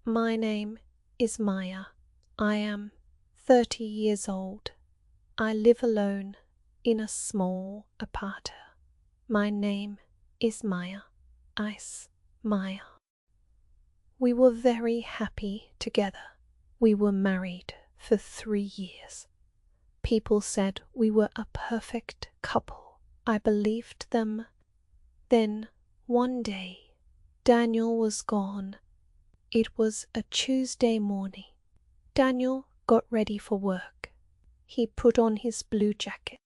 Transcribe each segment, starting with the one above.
My name is Maya. I am 30 years old. I live alone in a small apartment. My name is Maya. Ice Maya. We were very happy together. We were married for 3 years. People said we were a perfect couple. I believed them. Then, one day, Daniel was gone. It was a Tuesday morning. Daniel got ready for work. He put on his blue jacket.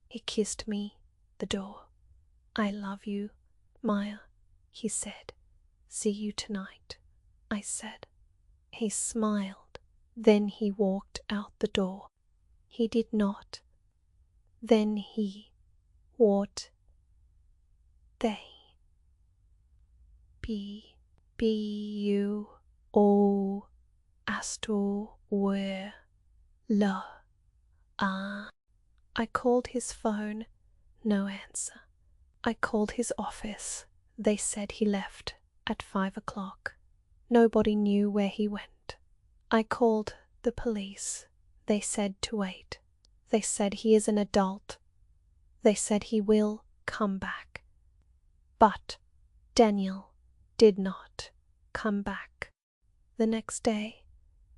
He kissed me, the door. I love you, Maya, he said. See you tonight, I said. He smiled. Then he walked out the door. He did not. Then he, what, they, you, o, asto, were, la, ah. I called his phone, no answer. I called his office. They said he left at 5 o'clock. Nobody knew where he went. I called the police. They said to wait. They said he is an adult. They said he will come back. But Daniel did not come back. The next day,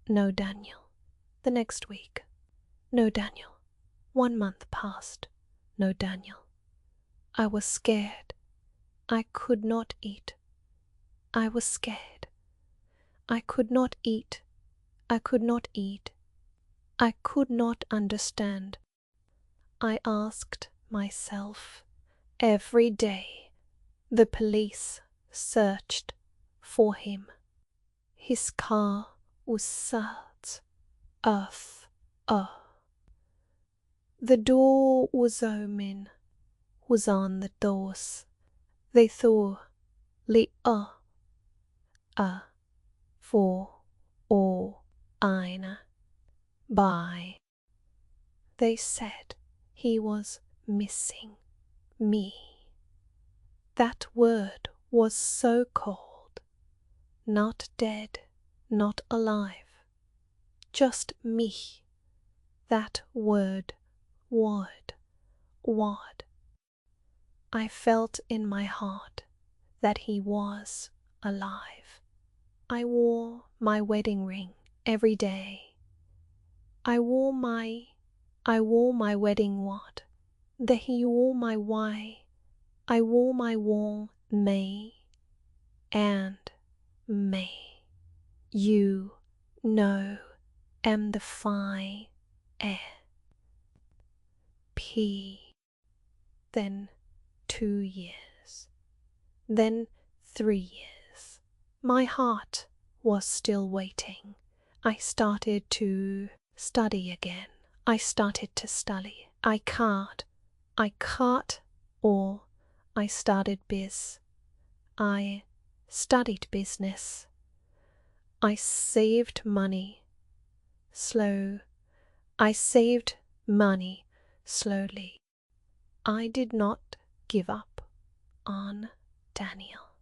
no Daniel. The next week, no Daniel. 1 month passed, no Daniel. I was scared. I could not eat. I was scared. I could not eat. I could not eat. I could not understand. I asked myself every day. The police searched for him. His car was searched. Earth. The door was open. Was on the doors. They thought li for or eine by. They said he was missing me. That word was so cold. Not dead, not alive. Just me. That word. I felt in my heart that he was alive. I wore my wedding ring every day. I wore my wedding wad. That he wore my why. I wore my wall May and May. You know am the fine air. Then 2 years. Then 3 years. My heart was still waiting. I started to study again. I started to study. I can't or I started biz. I studied business. I saved money. I saved money slowly. I did not give up on Daniel.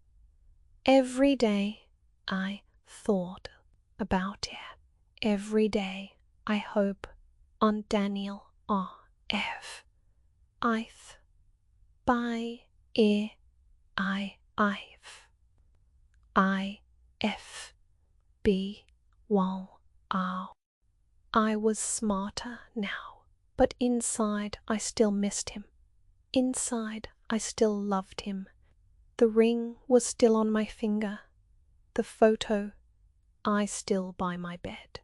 Every day I thought about it. Every day I hope on Daniel R.F. I've by I.F. B. Wow. I was smarter now, but inside I still missed him. Inside I still loved him. The ring was still on my finger. The photo, I still by my bed.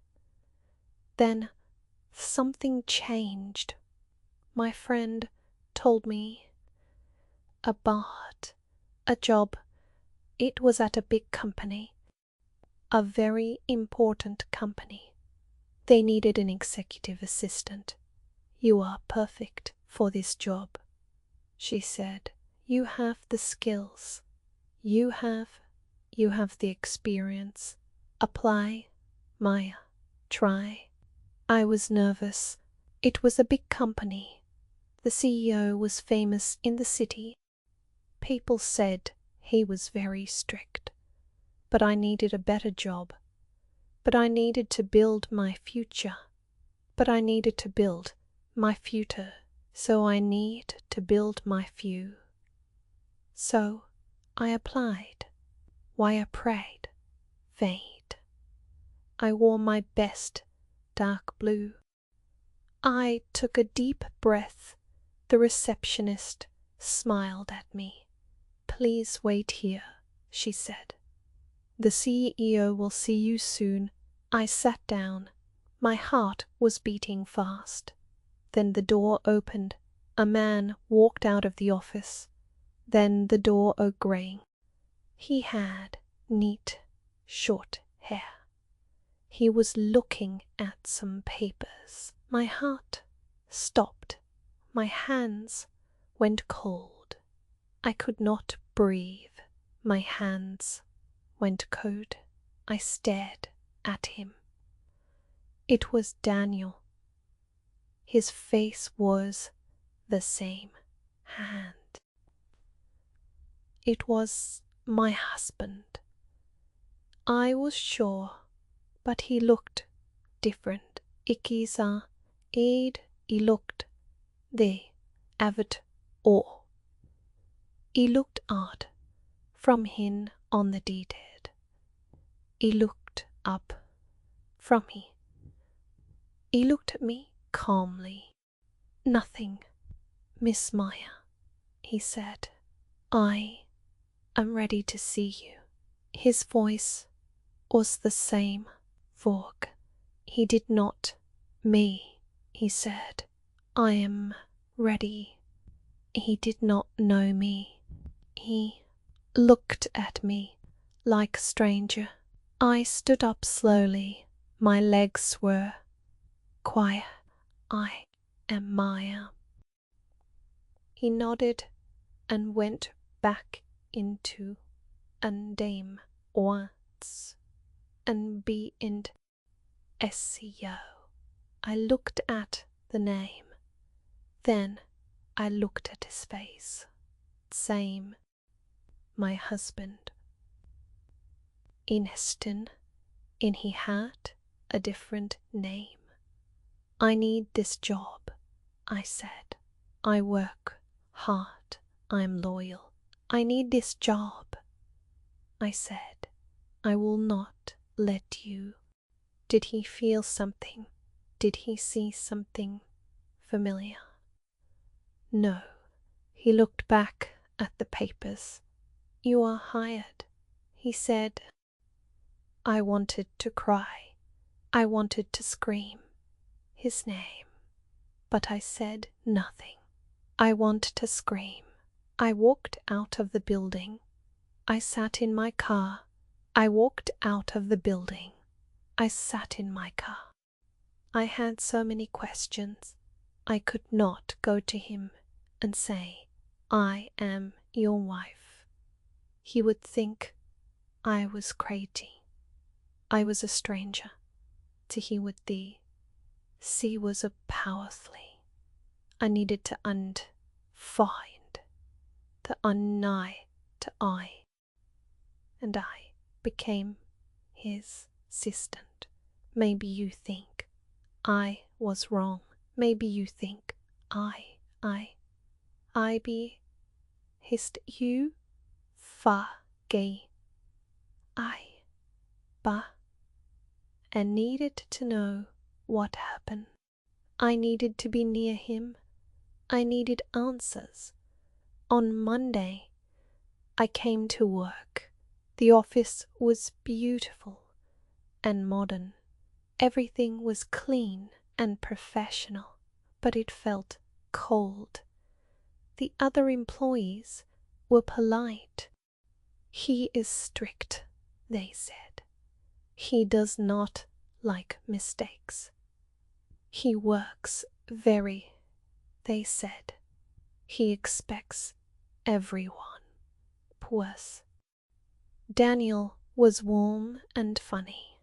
Then something changed. My friend told me about a job. It was at a big company, a very important company. They needed an executive assistant. You are perfect for this job, she said. You have the skills. You have the experience. Apply, Maya. Try. I was nervous. It was a big company. The CEO was famous in the city. People said he was very strict. but I needed a better job. But I needed to build my future. But I needed to build my future. So I need to build my few. So I applied. Why I prayed. Fade. I wore my best dark blue. I took a deep breath. The receptionist smiled at me. Please wait here, she said. The CEO will see you soon. I sat down. My heart was beating fast. Then the door opened. A man walked out of the office. Then the door opened. He had neat, short hair. He was looking at some papers. My heart stopped. My hands went cold. I could not breathe. My hands went cold. I stared at him. It was Daniel. His face was the same hand. It was my husband. I was sure, but he looked different. Ikke sa ed I looked det avet år. I looked odd from him on the deed. I looked up from me. He looked at me calmly. Nothing, Miss Maya, he said. I am ready to see you. His voice was the same. Våg. He did not. Me, he said. I am ready. He did not know me. He looked at me like a stranger. I stood up slowly. My legs were quiet. I am Maya. He nodded and went back into Undame once and be in SEO. I looked at the name. Then I looked at his face. Same. My husband. Inesten. In he had a different name. I need this job, I said. I work hard. I'm loyal. I need this job. I said, I will not let you. Did he feel something? Did he see something familiar? No. He looked back at the papers. You are hired, he said. I wanted to cry. I wanted to scream his name, but I said nothing. I want to scream. I walked out of the building. I sat in my car. I walked out of the building. I sat in my car. I had so many questions. I could not go to him and say, I am your wife. He would think I was crazy. I was a stranger to he with thee. She was a powerfully. I needed to find the unnigh to I, and I became his assistant. Maybe you think I was wrong. Maybe you think I be hist you fa gay I ba and needed to know what happened. I needed to be near him. I needed answers. On Monday, I came to work. The office was beautiful and modern. Everything was clean and professional, but it felt cold. The other employees were polite. He is strict, they said. He does not like mistakes. He works very, they said. He expects everyone. Pues. Daniel was warm and funny.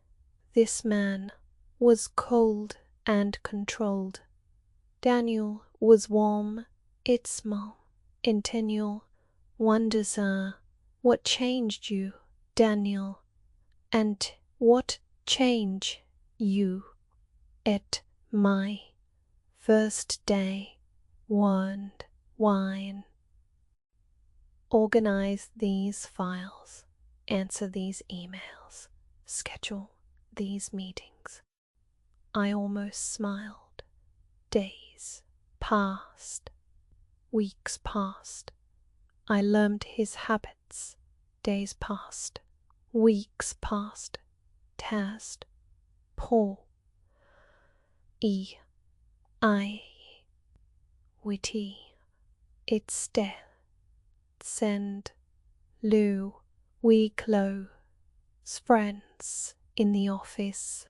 This man was cold and controlled. Daniel was warm, it's small, intentional, wonders what changed you, Daniel, And what change you at my first day warned wine. Organize these files, answer these emails, schedule these meetings. I almost smiled. Days passed, weeks passed. I learned his habits. Days passed, weeks passed. Test, Paul, I, witty, it's death. Send, Lou, we close, friends in the office.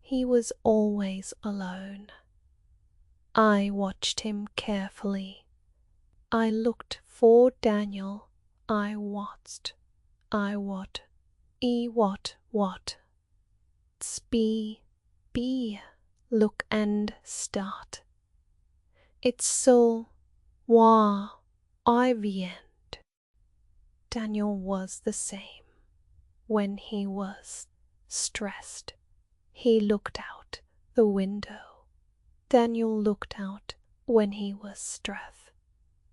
He was always alone. I watched him carefully. I looked for Daniel. I watched. What? Be, look and start. It's so, I viend. Daniel was the same. When he was stressed, he looked out the window. Daniel looked out when he was stressed.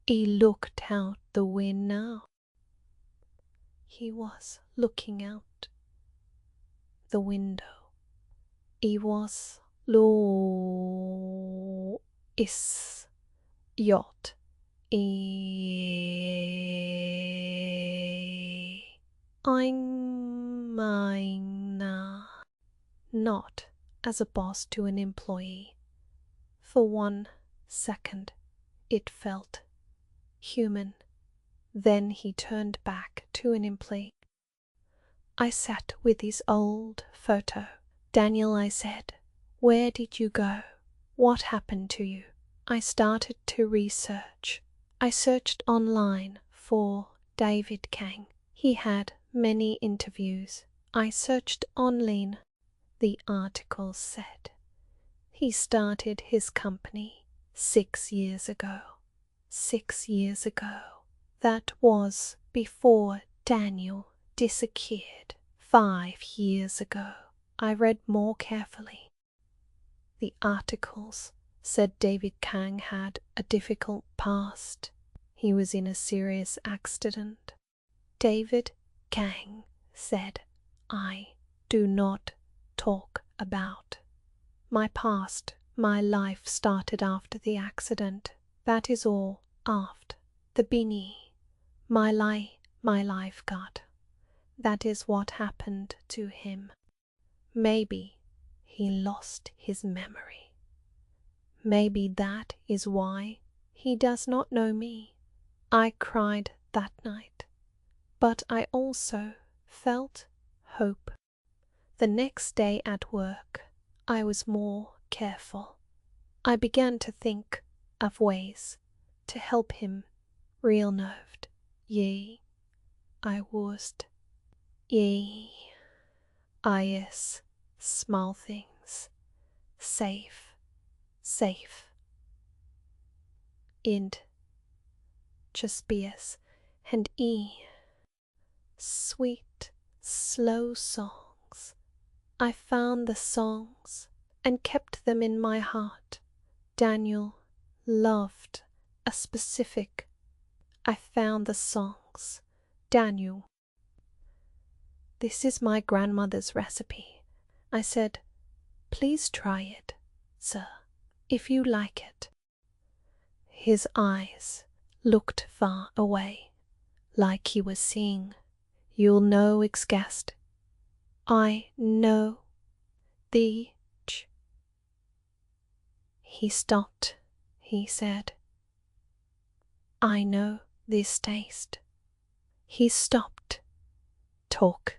He looked out the window. He was looking out the window. He was is yacht. I'm mine not as a boss to an employee. For 1 second it felt human. Then he turned back to an employee. I sat with his old photo. Daniel, I said, where did you go? What happened to you? I started to research. I searched online for David Kang. He had many interviews. I searched online. The article said he started his company 6 years ago. 6 years ago. That was before Daniel disappeared 5 years ago. I read more carefully. The articles said David Kang had a difficult past. He was in a serious accident. David Kang said, I do not talk about my past. My life started after the accident. That is all. After the beanie, my life got. That is what happened to him. Maybe he lost his memory. Maybe that is why he does not know me. I cried that night, but I also felt hope. The next day at work, I was more careful. I began to think of ways to help him real nerved. I was. Yes, small things. Safe. Int. Just BS and Sweet, slow songs. I found the songs and kept them in my heart. Daniel loved a specific. I found the songs. Daniel. This is my grandmother's recipe. I said, please try it, sir, if you like it. His eyes looked far away, like he was seeing. You'll know guest. I know the He stopped. He said, I know this taste. He stopped. Talk.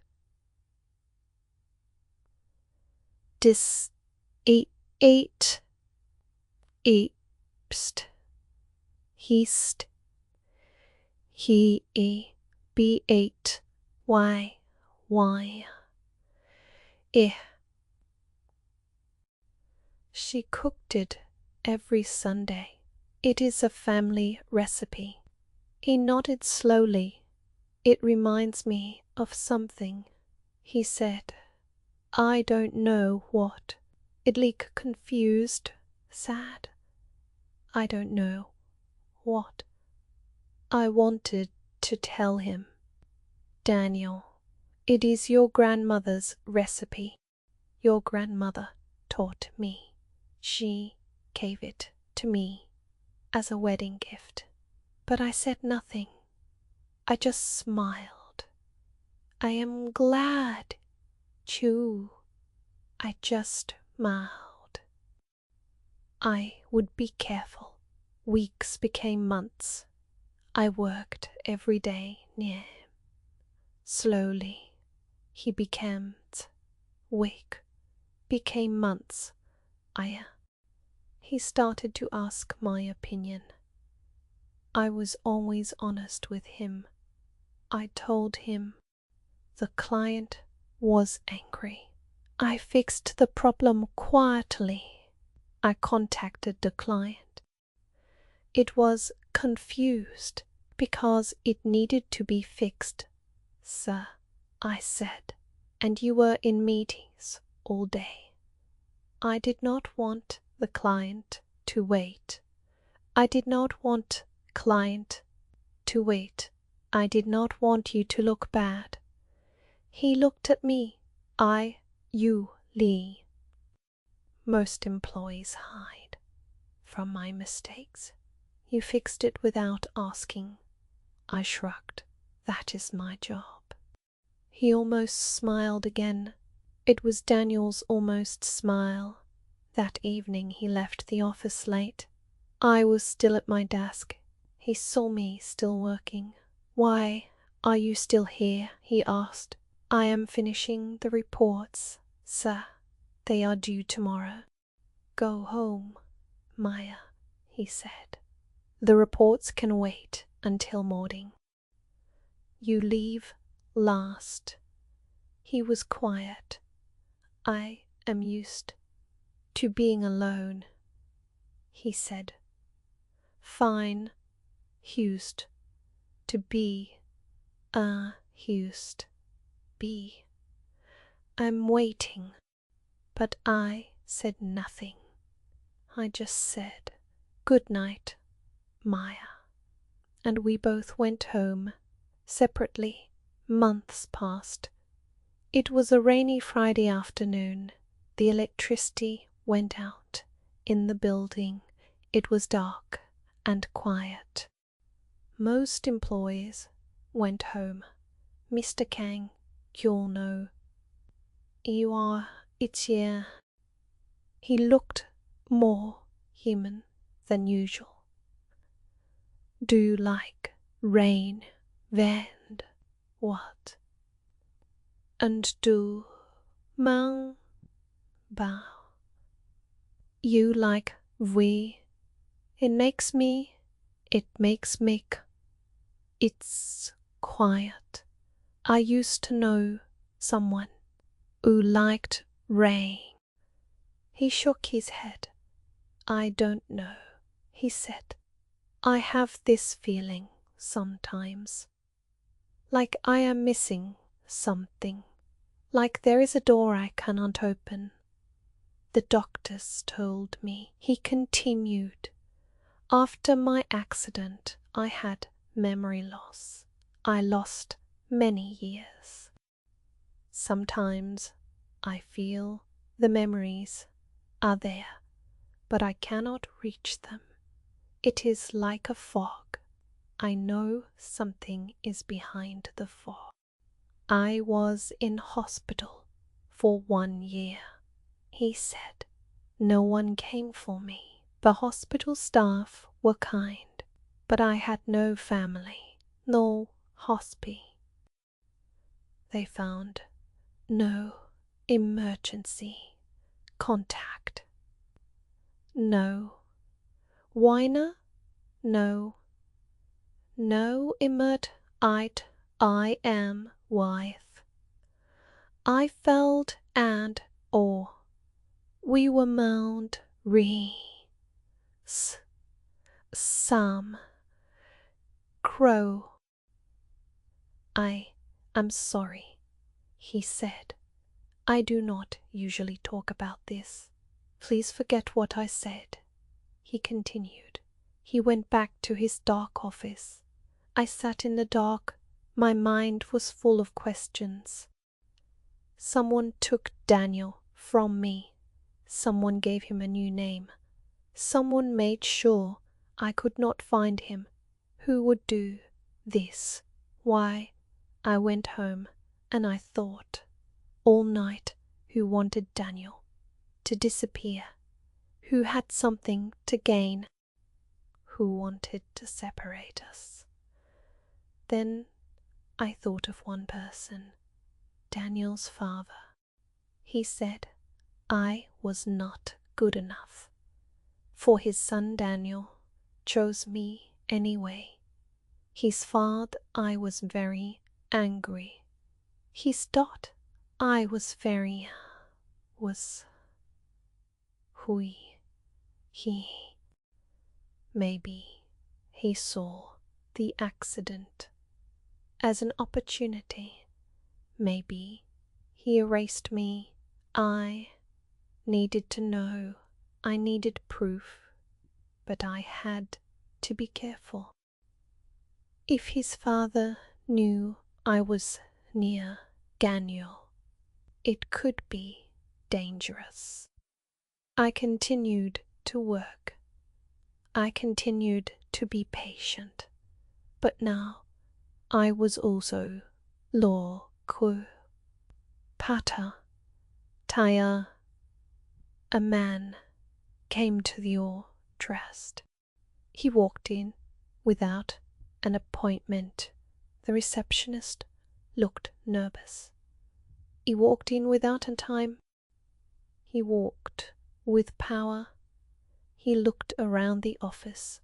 East. He be ate. Why? She cooked it every Sunday. It is a family recipe. He nodded slowly. It reminds me of something. He said, I don't know what. It looked confused, sad. I don't know what. I wanted to tell him. Daniel, it is your grandmother's recipe. Your grandmother taught me. She gave it to me as a wedding gift. But I said nothing. I just smiled. I am glad, too. I just smiled. I would be careful. Weeks became months. I worked every day near him. Slowly, he became weak, became months. He started to ask my opinion. I was always honest with him. I told him the client was angry. I fixed the problem quietly. I contacted the client. It was confused because it needed to be fixed. Sir, I said, and you were in meetings all day. I did not want the client to wait. I did not want client to wait. I did not want you to look bad. He looked at me. You, Lee. Most employees hide from my mistakes. You fixed it without asking. I shrugged. That is my job. He almost smiled again. It was Daniel's almost smile. That evening he left the office late. I was still at my desk. He saw me still working. Why are you still here? He asked. I am finishing the reports, sir. They are due tomorrow. Go home, Maya, he said. The reports can wait until morning. You leave last. He was quiet. I am used to being alone, he said. Fine, used to be used be. I'm waiting, but I said nothing. I just said, good night, Maya. And we both went home separately. Months passed. It was a rainy Friday afternoon. The electricity went out in the building. It was dark and quiet. Most employees went home. Mr. Kang, you'll know. It's here. He looked more human than usual. Do you like rain, wind, what? And do mang bao. You like we. It makes me. It's quiet. I used to know someone who liked rain. He shook his head. I don't know, he said. I have this feeling sometimes. Like I am missing something. Like there is a door I cannot open. The doctors told me. He continued. After my accident, I had memory loss. I lost many years. Sometimes I feel the memories are there, but I cannot reach them. It is like a fog. I know something is behind the fog. I was in hospital for 1 year. He said, no one came for me. The hospital staff were kind, but I had no family, no hospice. They found no emergency contact. No whiner, no I am wife. I felt and or we were mound some crow. I am sorry, he said. I do not usually talk about this. Please forget what I said, he continued. He went back to his dark office. I sat in the dark. My mind was full of questions. Someone took Daniel from me. Someone gave him a new name. Someone made sure I could not find him. Who would do this? Why? I went home and I thought all night who wanted Daniel to disappear, who had something to gain, who wanted to separate us. Then I thought of one person, Daniel's father. He said I was not good enough, for his son Daniel chose me anyway. His father, I was very angry. His thought, I was very, was, he, maybe he saw the accident as an opportunity. Maybe he erased me. I needed to know. I needed proof. But I had to be careful. If his father knew I was near Daniel, it could be dangerous. I continued to work. I continued to be patient. But now I was also law ku pata taya. A man came to the door dressed. He walked in without an appointment. The receptionist looked nervous. He walked in without a time. He walked with power. He looked around the office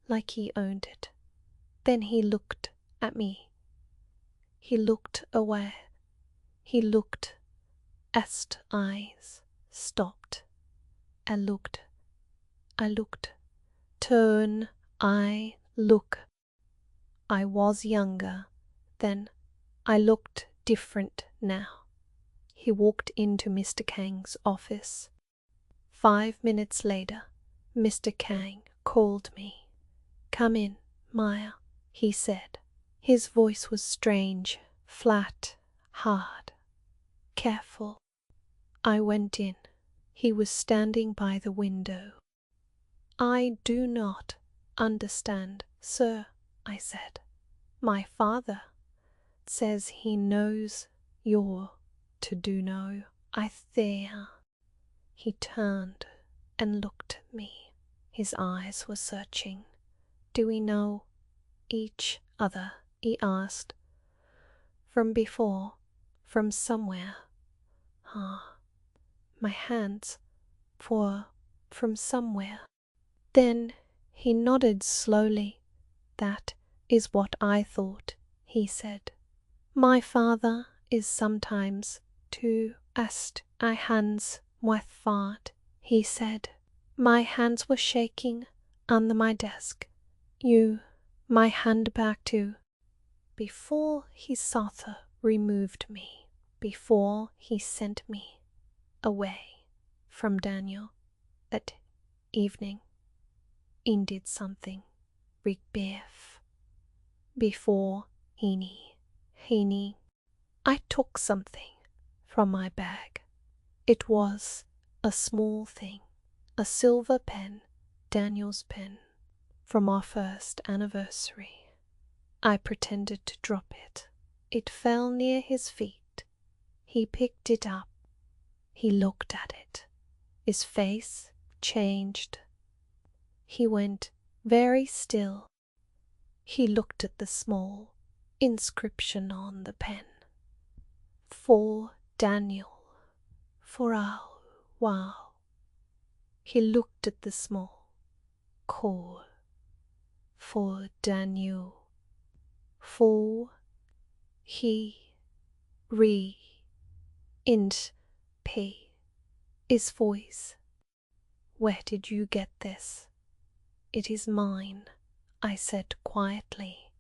like he owned it. Then he looked at me. He looked away. He looked. Est eyes stopped. I looked. Turn. I look. I was younger then. I looked different now. He walked into Mr. Kang's office. 5 minutes later, Mr. Kang called me. Come in, Maya, he said. His voice was strange, flat, hard, careful. I went in. He was standing by the window. I do not understand, sir, I said. My father says he knows you're to do know. I there. He turned and looked at me. His eyes were searching. Do we know each other? He asked. From before, from somewhere. My hands from somewhere. Then he nodded slowly. That is what I thought, he said. My father is sometimes too ast I hands with fart, he said. My hands were shaking under my desk. My hand back too. Before his Satha removed me, before he sent me away from Daniel that evening, did something Rigbeef. Before Heaney, I took something from my bag. It was a small thing, a silver pen, Daniel's pen, from our first anniversary. I pretended to drop it. It fell near his feet. He picked it up. He looked at it. His face changed. He went very still. He looked at the small inscription on the pen. For Daniel. For wow. He looked at the small call. For Daniel. For he int p his voice. Where did you get this? It is mine, I said quietly.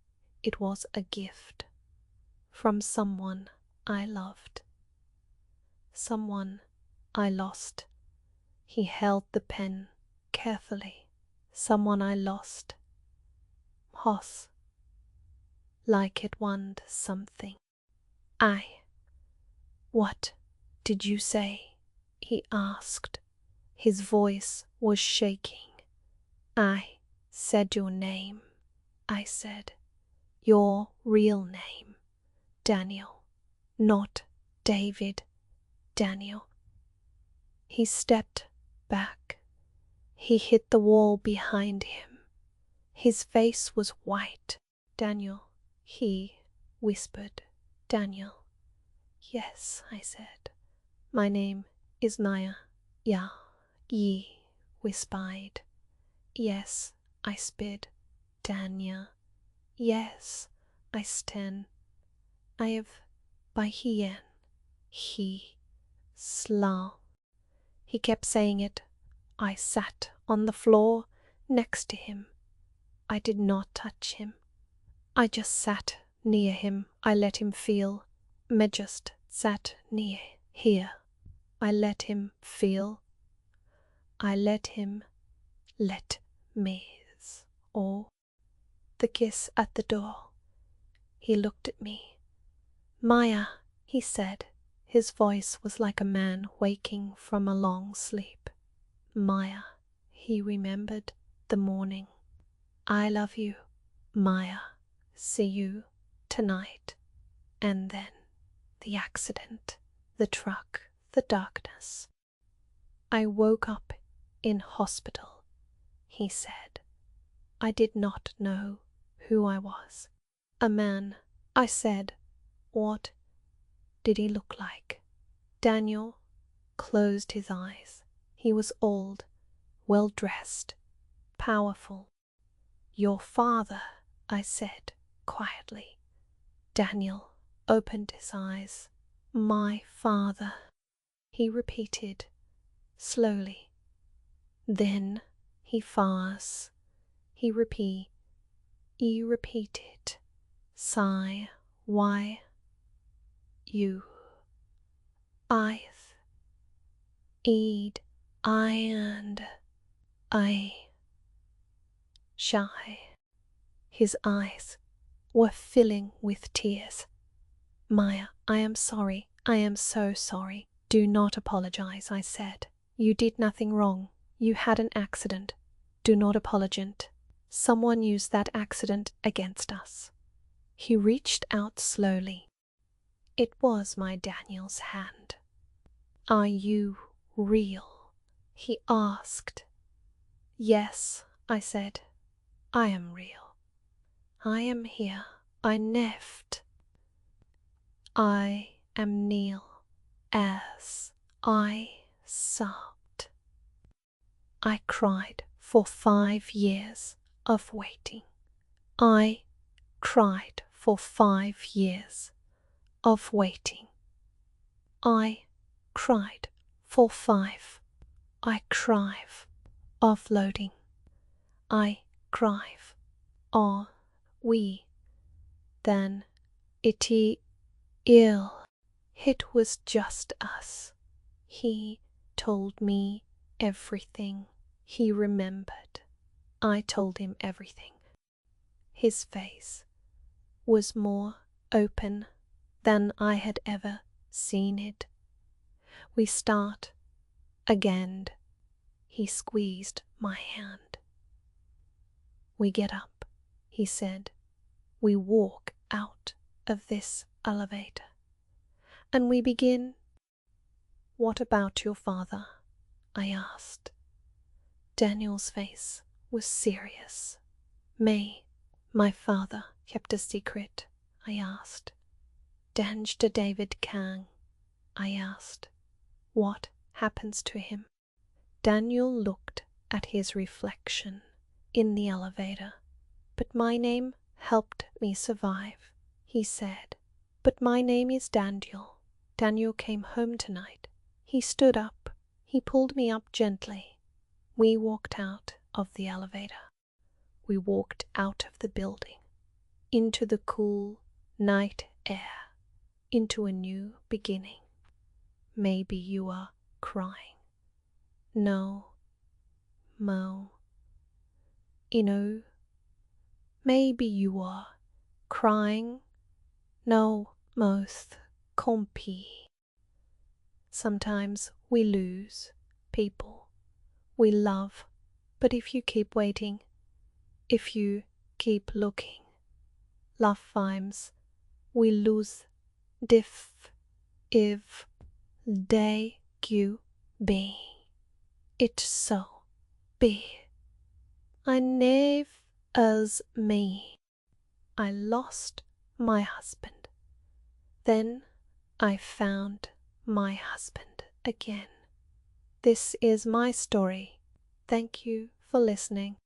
It was a gift from someone I loved. someone I lost. He held the pen carefully. Someone I lost. Hoss. Like it wanted something. What did you say? He asked. His voice was shaking. I said your name. I said, your real name. Daniel. Not David. Daniel. He stepped back. He hit the wall behind him. His face was white. Daniel, he whispered. Daniel. Yes, I said. My name is Naya. Ya, ye whispered. Yes, I spid. Danya. Yes, I sten. I have by hien. He. Slaw. He kept saying it. I sat on the floor next to him. I did not touch him. I just sat near him. I let him feel. Me just sat near here. I let him feel. I let him let me's. Or the kiss at the door. He looked at me. Maya, he said. His voice was like a man waking from a long sleep. Maya, he remembered the morning. I love you, Maya. See you tonight. And then the accident, the truck, the darkness. I woke up in hospital, he said. I did not know who I was. A man, I said. What did he look like? Daniel closed his eyes. He was old, well-dressed, powerful. Your father, I said quietly. Daniel opened his eyes. My father, he repeated slowly. Then he fars. He repeated. Sigh. Why? You. I'th. Eed. I and I. Shy. His eyes were filling with tears. Maya, I am sorry. I am so sorry. Do not apologize, I said. You did nothing wrong. You had an accident. Do not apologize. Someone used that accident against us. He reached out slowly. It was my Daniel's hand. Are you real? He asked. Yes, I said. I am real. I am here. I neft. I am Neil. As I sobbed. I cried for 5 years of waiting. I cried for 5 years of waiting. I cried for 5. I crive of loading. I crive. Or we. Then itty ill. It was just us. He told me everything. He remembered. I told him everything. His face was more open than I had ever seen it. We start again. He squeezed my hand. We get up, he said. We walk out of this elevator. And we begin. What about your father? I asked. Daniel's face was serious. May my father kept a secret? I asked. Danjta David Kang? I asked. What happens to him? Daniel looked at his reflection in the elevator. But my name helped me survive, he said. But my name is Daniel. Daniel came home tonight. He stood up. He pulled me up gently. We walked out of the elevator. We walked out of the building, into the cool night air, into a new beginning. maybe you are crying. No, mo. Maybe you are crying. No, most compi. Sometimes we lose people we love, but if you keep waiting, if you keep looking, laftimes we lose diff if they you be. It so be. I nave as me. I lost my husband. Then I found my husband again. This is my story. Thank you for listening.